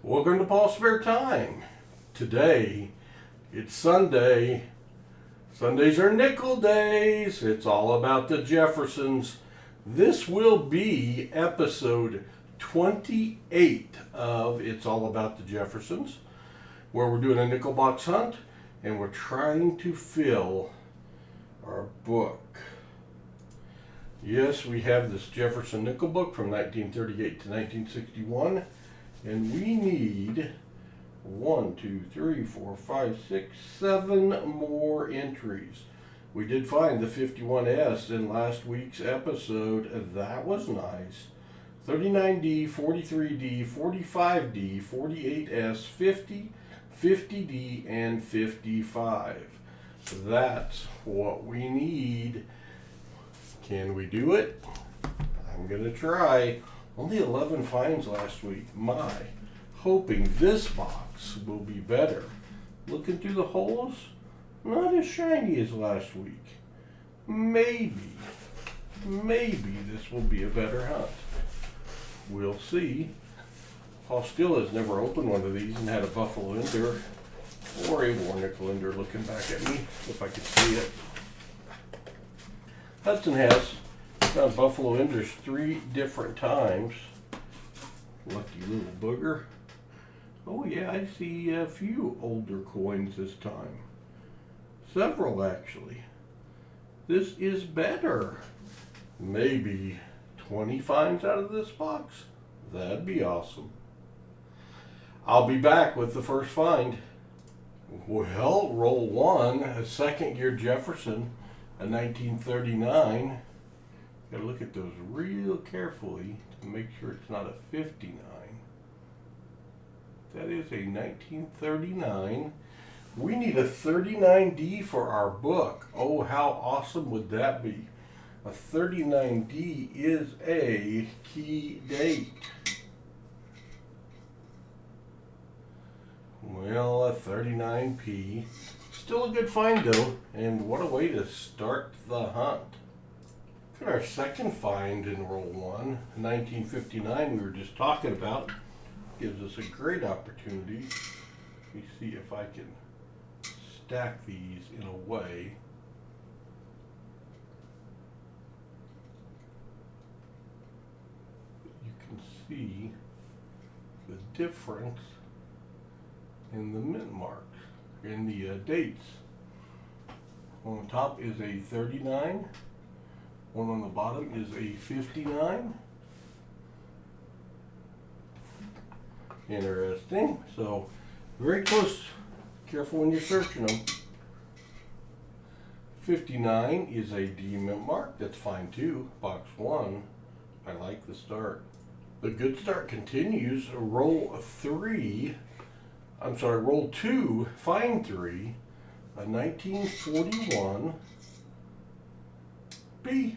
Welcome to Paul's Spare Time. Today, it's Sunday. Sundays are nickel days. It's all about the Jeffersons. This will be episode 28 of It's All About the Jeffersons, where we're doing a nickel box hunt and we're trying to fill our book. Yes, we have this Jefferson nickel book from 1938 to 1961. And we need 1, 2, 3, 4, 5, 6, 7 more entries. We did find the 51S in last week's episode. That was nice. 39D, 43D, 45D, 48S, 50, 50D, and 55. That's what we need. Can we do it? I'm going to try. Only 11 finds last week. My, hoping this box will be better. Looking through the holes, not as shiny as last week. Maybe this will be a better hunt. We'll see. Paul still has never opened one of these and had a buffalo ender or a war nickel ender looking back at me, if I could see it. Hudson has found buffalo enders 3 different times. Lucky little booger. Oh yeah, I see a few older coins this time. Several actually. This is better. Maybe 20 finds out of this box. That'd be awesome. I'll be back with the first find. Well, roll 1, a second year Jefferson, a 1939. Gotta look at those real carefully to make sure it's not a 59. That is a 1939. We need a 39D for our book. Oh, how awesome would that be? A 39D is a key date. Well, a 39P. Still a good find though, and what a way to start the hunt. Our second find in roll 1, 1959 we were just talking about, gives us a great opportunity. Let me see if I can stack these in a way you can see the difference in the mint marks, in the dates. On the top is a 39. One on the bottom is a 59. Interesting. So, very close. Careful when you're searching them. 59 is a D mint mark. That's fine too. Box 1. I like the start. The good start continues. Roll 2, find 3. A 1941. B.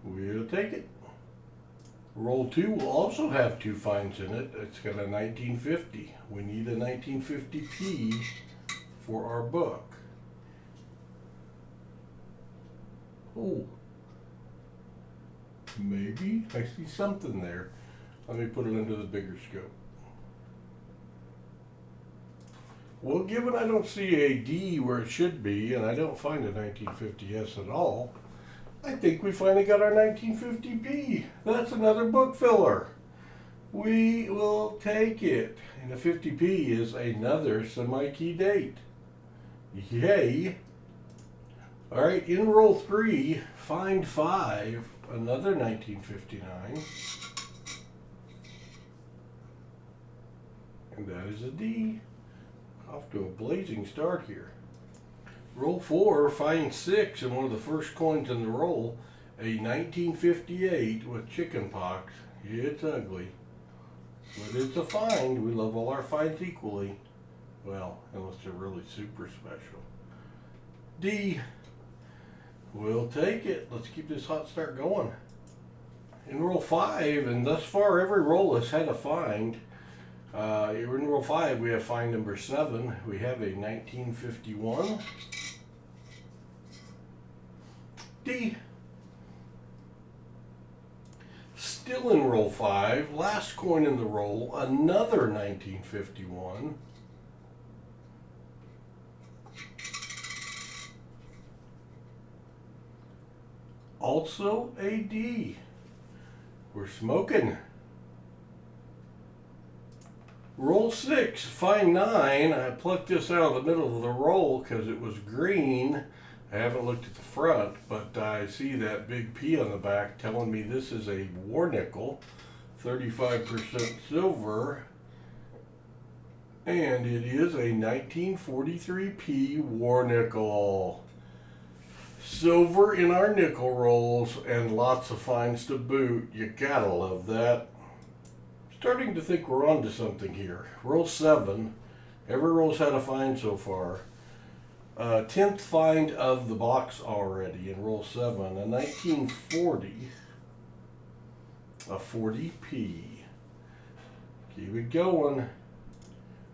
We'll take it. Roll 2 will also have 2 finds in it. It's got a 1950. We need a 1950P for our book. Oh, maybe I see something there. Let me put it into the bigger scope. Well, given I don't see a D where it should be, and I don't find a 1950S at all, I think we finally got our 1950P. That's another book filler. We will take it. And the 50P is another semi-key date. Yay. All right, in roll 3, find 5, another 1959. And that is a D. Off to a blazing start here. Roll 4, find 6, and one of the first coins in the roll, a 1958 with chicken pox. It's ugly, but it's a find. We love all our finds equally. Well, unless they're really super special. D. We'll take it. Let's keep this hot start going. In roll 5, and thus far every roll has had a find. In roll 5, we have find number 7. We have a 1951. D. still in roll 5, last coin in the roll, another 1951. Also a D. We're smoking. Roll 6, find 9. I plucked this out of the middle of the roll because it was green. I haven't looked at the front, but I see that big P on the back telling me this is a war nickel, 35% silver, and it is a 1943P war nickel. Silver in our nickel rolls and lots of finds to boot. You gotta love that. Starting to think we're onto something here. Roll 7. Every roll's had a find so far. 10th find of the box already in roll 7. A 1940. A 40p. Keep it going.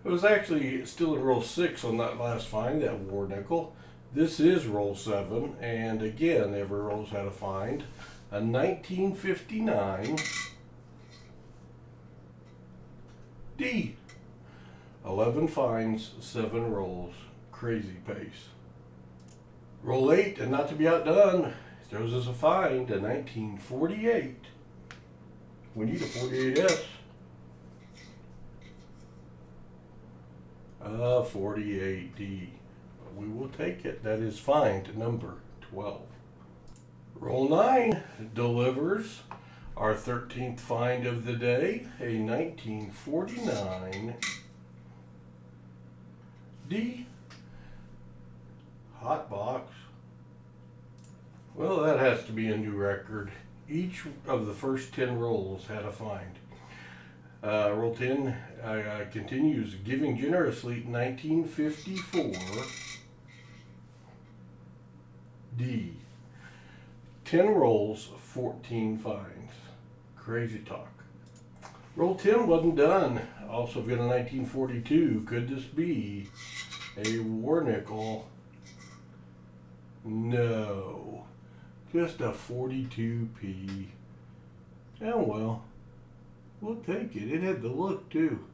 It was actually still in roll 6 on that last find, that war nickel. This is roll 7, and again, every roll's had a find. A 1959 D. 11 finds, 7 rolls. Crazy pace. Roll 8, and not to be outdone, throws us a find, a 1948. We need a 48S. A 48D. We will take it. That is find number 12. Roll 9 delivers our 13th find of the day, a 1949 D. Hot box. Well, that has to be a new record. Each of the first 10 rolls had a find. Roll 10 continues giving generously, 1954 D. 10 rolls, 14 finds. Crazy talk. Roll 10 wasn't done. Also got a 1942. Could this be a war nickel? No. Just a 42p. Oh well. We'll take it. It had the look too.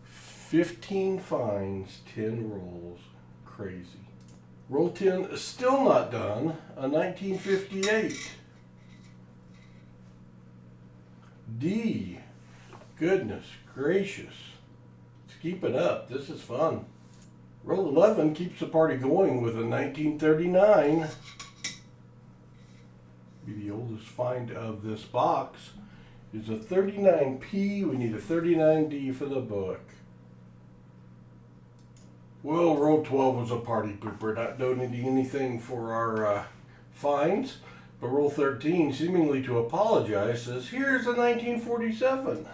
15 finds, 10 rolls. Crazy. Roll 10 is still not done. A 1958. D. Goodness gracious. Let's keep it up. This is fun. Roll 11 keeps the party going with a 1939. Be the oldest find of this box. Is a 39p. We need a 39D for the book. Well, roll 12 was a party pooper, not donating anything for our finds. But roll 13, seemingly to apologize, says, here's a 1947.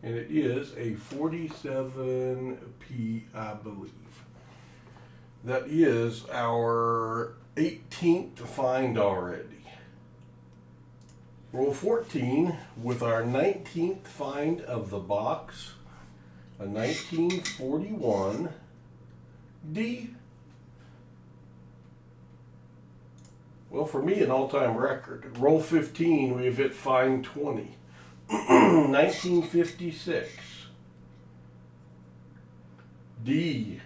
And it is a 47p, I believe. That is our 18th find already. Roll 14 with our 19th find of the box, a 1941 D. Well, for me, an all-time record. Roll 15, we've hit find 20. 1956 D.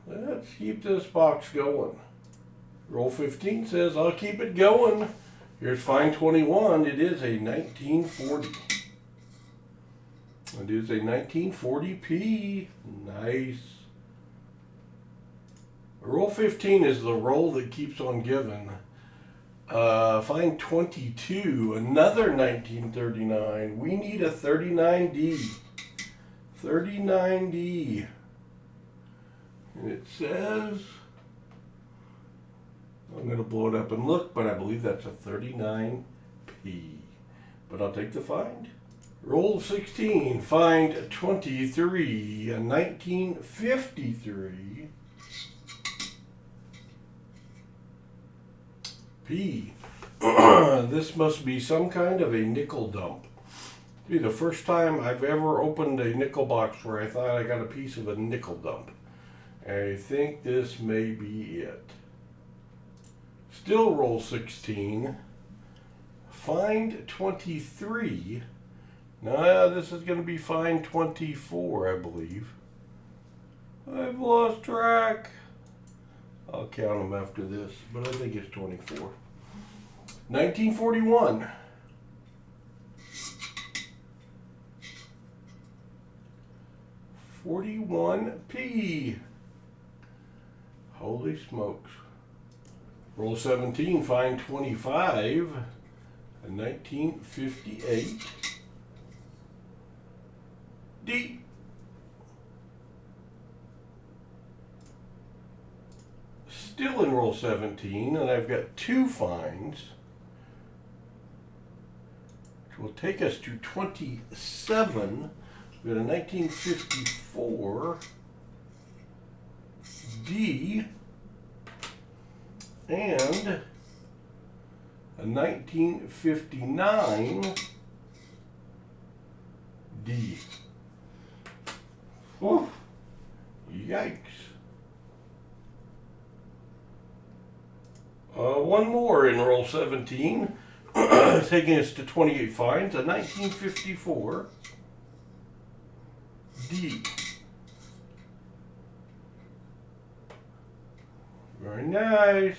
Let's keep this box going. Roll 15 says, I'll keep it going. Here's find 21. It is a 1940. It is a 1940p. Nice. Roll 15 is the roll that keeps on giving. Find 22, another 1939. We need a 39D. 39D. And it says, I'm going to blow it up and look, but I believe that's a 39p. But I'll take the find. Roll 16, find 23, a 1953. P. This must be some kind of a nickel dump. It'll be the first time I've ever opened a nickel box where I thought I got a piece of a nickel dump. I think this may be it. Still roll 16. Find 23. Now this is going to be find 24, I believe. I've lost track. I'll count them after this, but I think it's 24. 1941. $41p. Holy smokes. Roll 17, find 25. 1958. D. Still in roll 17, and I've got two finds, which will take us to 27. We got a 1954 D and a 1959 D. Whew. Yikes. One more in roll 17, taking us to 28 finds, a 1954 D. Very nice.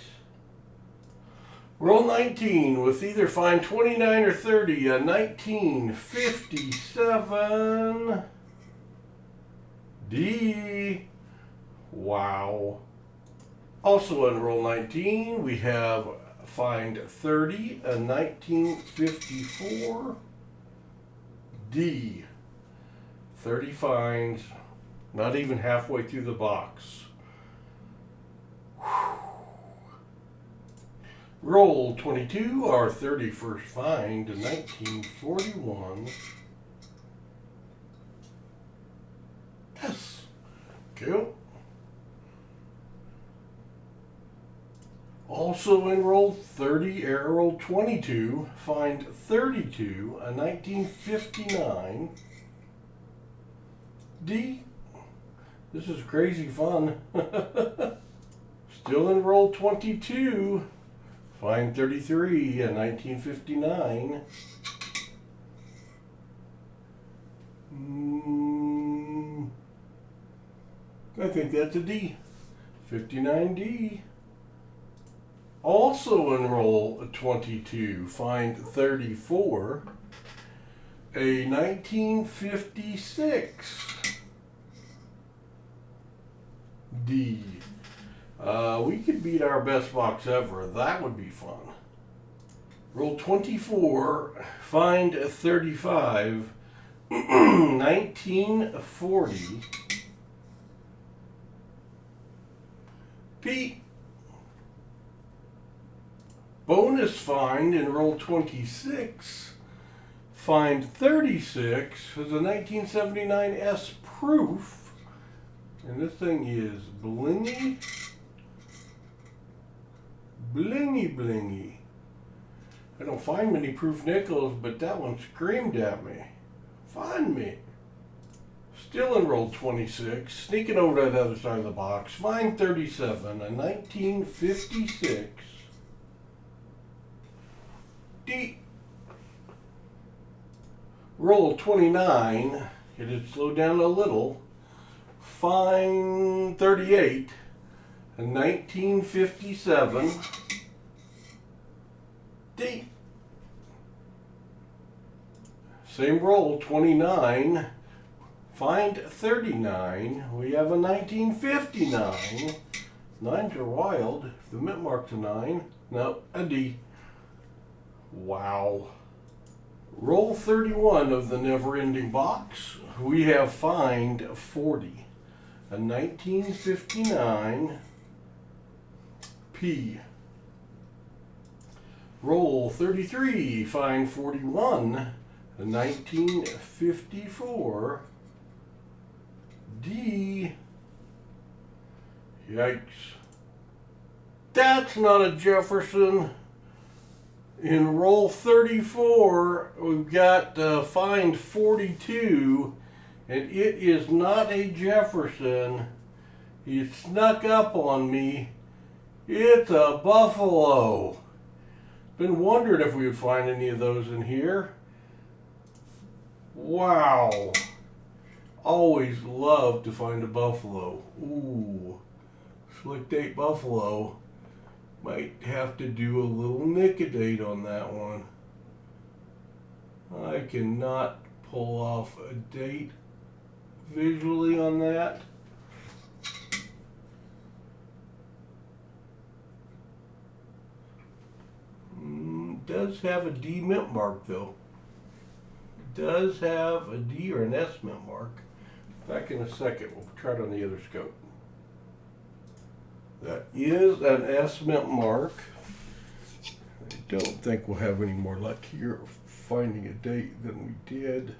Roll 19 with either find 29 or 30, a 1957 D. Wow. Also in roll 19, we have find 30, a 1954 D. 30 finds, not even halfway through the box. Whew. Roll 22, our 31st find, a 1941. Yes. Cool. Also in roll 30, roll 22, find 32, a 1959 D. This is crazy fun. Still in roll 22, find 33, a 1959 I think that's a D. 59D. Also in roll 22, find 34, a 1956 D. We could beat our best box ever. That would be fun. Roll 24, find 35, 1940 P. Bonus find in roll 26, find 36 is a 1979 S proof, and this thing is blingy, blingy. I don't find many proof nickels, but that one screamed at me. Find me. Still in roll 26, sneaking over to the other side of the box, find 37, a 1956 D. Roll 29, it had slowed down a little, find 38, a 1957 D. Same roll, 29, find 39, we have a 1959, 9s are wild, if the mint mark's a 9, no, a D. Wow. Roll 31 of the never-ending box, we have find 40, a 1959 P. Roll 33, find 41, a 1954 D. Yikes. That's not a Jefferson. In roll 34, we've got find 42, and it is not a Jefferson. He snuck up on me It's a buffalo. Been wondering if we would find any of those in here. Wow. Always love to find a buffalo. Ooh. Slick date buffalo. Might have to do a little nicodate on that one. I cannot pull off a date visually on that. Does have a D mint mark though. Does have a D or an S mint mark. Back in a second, we'll try it on the other scope. That is an S mint mark. I don't think we'll have any more luck here finding a date than we did.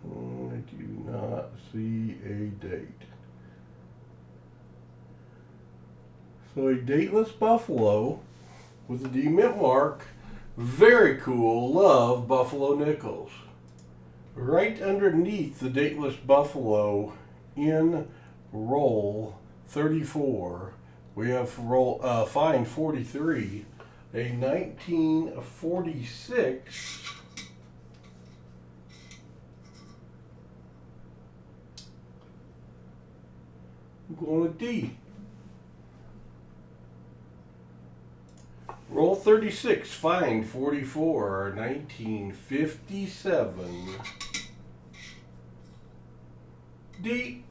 I do not see a date. So a dateless buffalo with a D mint mark. Very cool. Love buffalo nickels. Right underneath the dateless buffalo in roll 34, we have roll find 43, a 1946 I'm going with D. Roll 36, find 44, 1957. D.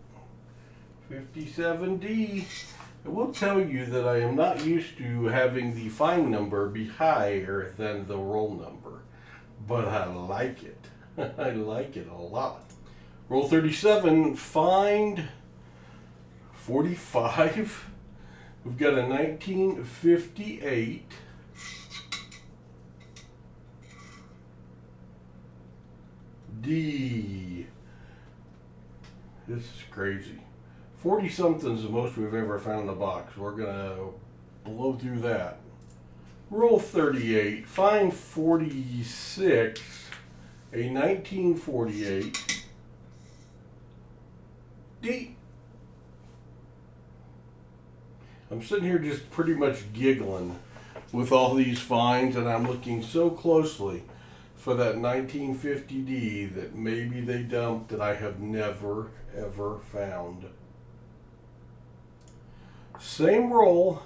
57D. I will tell you that I am not used to having the find number be higher than the roll number, but I like it. I like it a lot. Roll 37, find 45. We've got a 1958. D. This is crazy. 40 something's the most we've ever found in the box. We're gonna blow through that. Roll 38, find 46, a 1948. D. I'm sitting here just pretty much giggling with all these finds, and I'm looking so closely for that 1950D that maybe they dumped that I have never ever found. Same roll,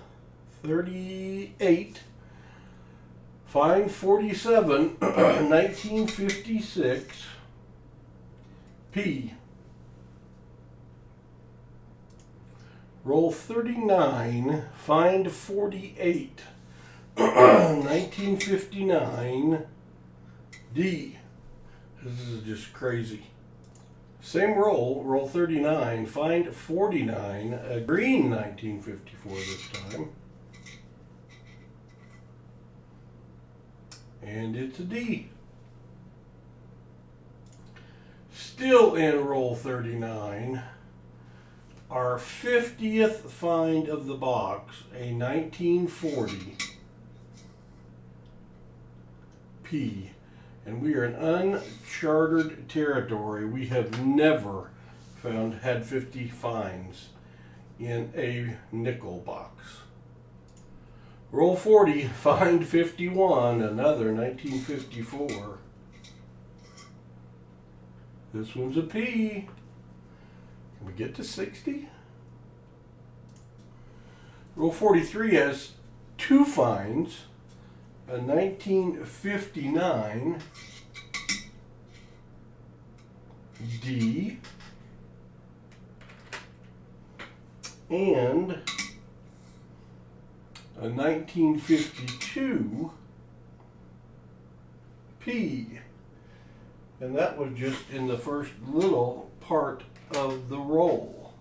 38, find 47, 1956, P. Roll 39, find 48, 1959, D. This is just crazy. Same roll, roll 39, find 49, a green 1954 this time. And it's a D. Still in roll 39, our 50th find of the box, a 1940 P. And we are in uncharted territory. We have never had 50 finds in a nickel box. Roll 40, find 51, another 1954. This one's a P. Can we get to 60? Roll 43 has two finds. A 1959 D and a 1952 P, and that was just in the first little part of the roll.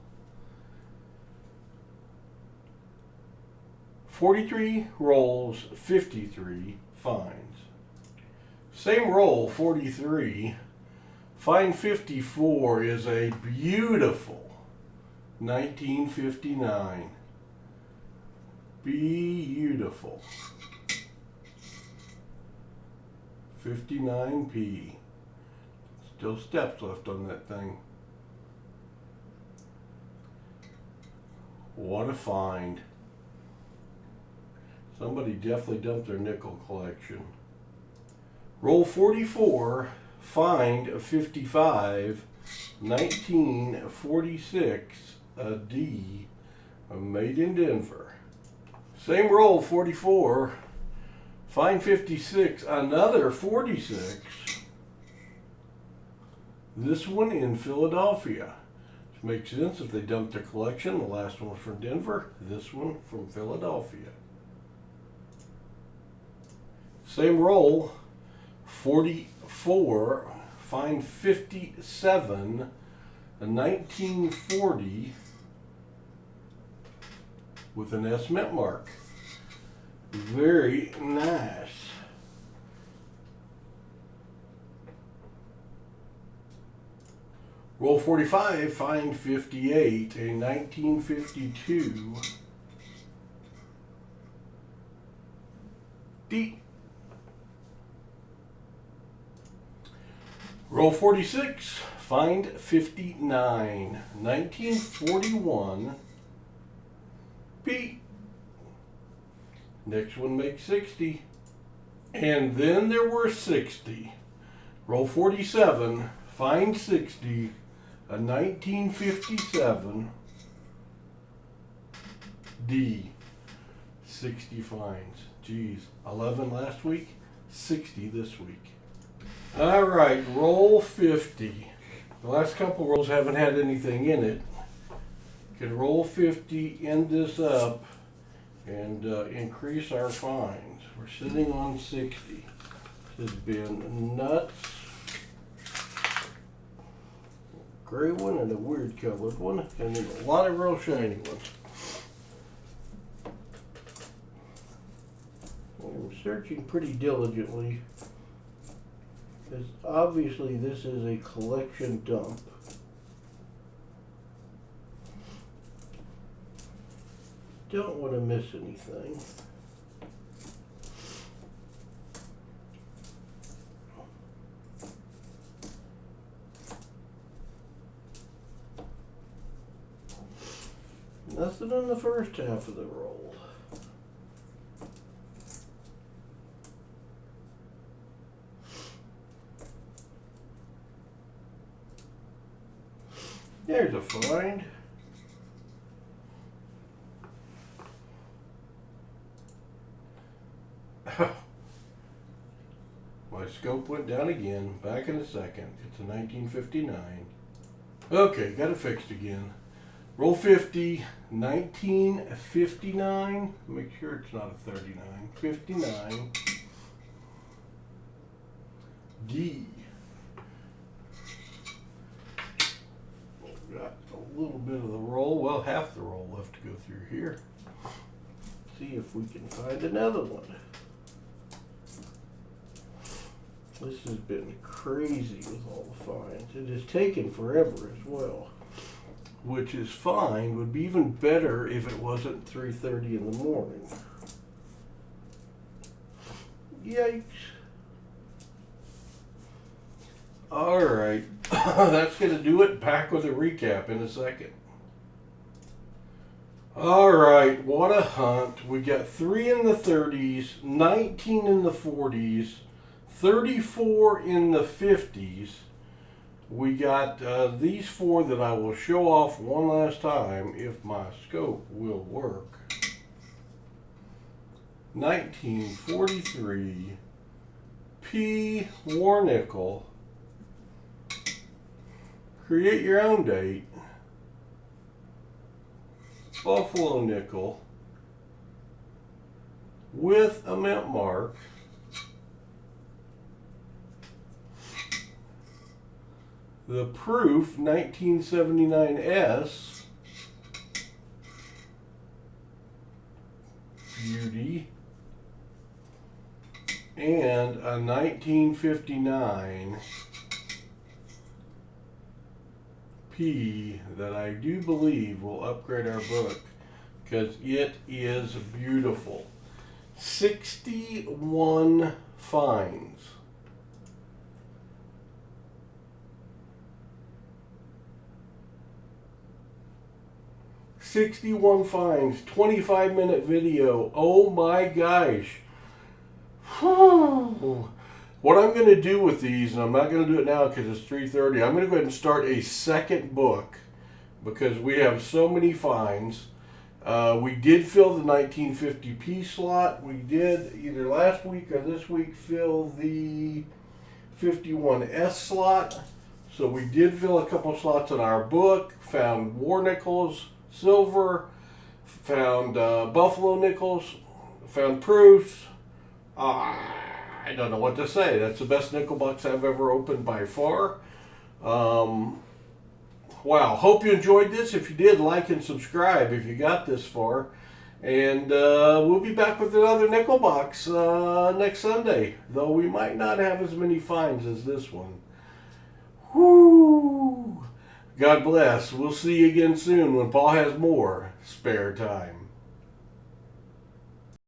43 rolls, 53 finds. Same roll, 43. Find 54 is a beautiful 1959. Beautiful. 59P. Still steps left on that thing. What a find. Somebody definitely dumped their nickel collection. Roll 44, find 55, 1946, a D, made in Denver. Same roll, 44, find 56, another 46. This one in Philadelphia. Which makes sense if they dumped their collection. The last one was from Denver, this one from Philadelphia. Same roll, 44, find 57, a 1940 with an S mint mark. Very nice. Roll 45, find 58, a 1952 D. Roll 46, find 59, 1941 P. Next one makes 60. And then there were 60. Roll 47, find 60, a 1957 D. 60 finds. Geez, 11 last week, 60 this week. All right, roll 50. The last couple rolls haven't had anything in it. Can roll 50, end this up, and increase our finds. We're sitting on 60. This has been nuts. Gray one and a weird colored one, and then a lot of real shiny ones. I'm searching pretty diligently, because obviously this is a collection dump. Don't want to miss anything. Nothing on the first half of the roll. There's a find. My scope went down again. Back in a second. It's a 1959. Okay, got it fixed again. Roll 50, 1959. Make sure it's not a 39. 59. D. Got a little bit of the roll, well, half the roll left to go through here. See if we can find another one. This has been crazy with all the finds. It has taken forever as well, which is fine. Would be even better if it wasn't 3:30 in the morning. Yikes. All right, that's going to do it. Back with a recap in a second. All right, what a hunt. We got 3 in the 30s, 19 in the 40s, 34 in the 50s. We got these 4 that I will show off one last time if my scope will work. 1943 P. War nickel. Create your own date. Buffalo nickel with a mint mark. The proof 1979S. Beauty. And a 1959 P that I do believe will upgrade our book because it is beautiful. 61 finds. 61 finds, 25-minute video. Oh my gosh. What I'm going to do with these, and I'm not going to do it now because it's 3:30, I'm going to go ahead and start a second book because we have so many finds. We did fill the 1950p slot. We did either last week or this week fill the 51S slot. So we did fill a couple slots in our book, found war nickels, silver, found buffalo nickels, found proofs. I don't know what to say. That's the best nickel box I've ever opened by far. Wow. Hope you enjoyed this. If you did, like and subscribe if you got this far. And we'll be back with another nickel box next Sunday. Though we might not have as many finds as this one. Whoo! God bless. We'll see you again soon when Paul has more spare time.